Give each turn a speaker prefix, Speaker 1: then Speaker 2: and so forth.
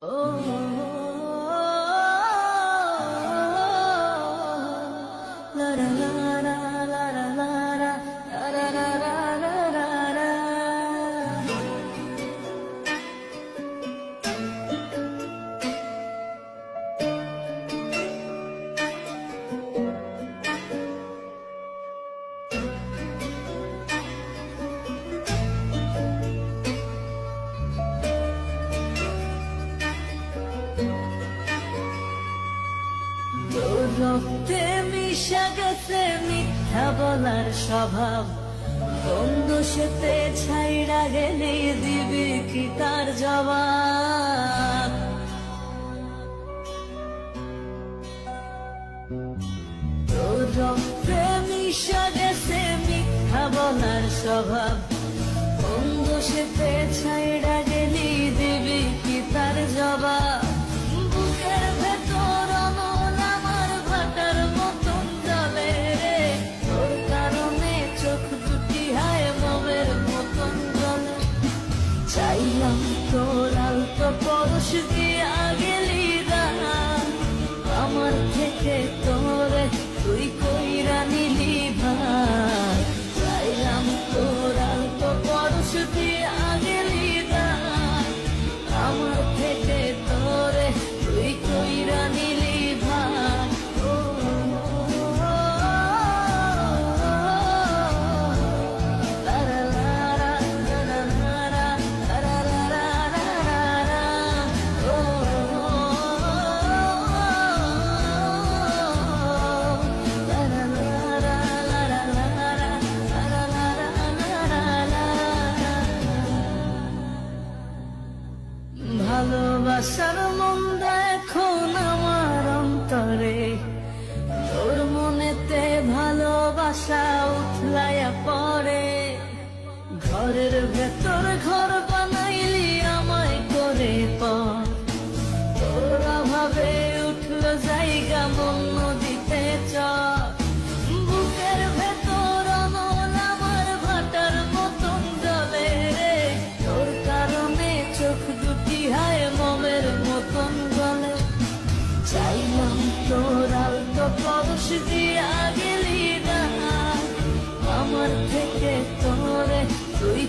Speaker 1: Oh, la la la la la la la la la la la la. তোর রক্তে মিশা গেছে মিথ্যা বলার স্বভাব, বন্ধু সেতে ছাইড়া গেলে দিবি কি তার জবাব? তোর রক্তে মিশা গেছে মিথ্যা বলার স্বভাব, বন্ধু সেতে ছাইড়া গেলি দিবি কি তার জবাব? বুকের ভেতর অমন আমার ভাটার মতন জলে রে, তোর কারণে চোখ দুটি হায় মোমের মতন জলে। চাইলাম তোর আলতো পরশ দিয়া গেলি দানা, আমার থেকে তোরে তুই কইরা নিলি ভাই। চাইলাম তোর আলতো পরশ দিয়া গেলি দানা, আমার থেকে তোরে তুই কইরা নিলি ভাই। ও লারা লারা লারা লারা লারা লারা লারা, ও লারা লারা লারা লারা লারা লারা। ভালোবাসার মন্দ এখন আমার অন্তরে, তোর মনেতে ভালোবাসা উথলাইয়া পড়ে। ঘরের ভেতর ঘর বানাইলি আমায় করে পর, তোর অভাবে উঠল জায়গা মন নদীতে চর। বুকের ভেতর অনল আমার ভাটার মতন জলে রে, তোর কারণে চোখ দুটি হায় মোমের মতন গলে। চাইলাম তোর আলতো পরশ দিয়া গেলি না, আমার থেকে তোরে তুই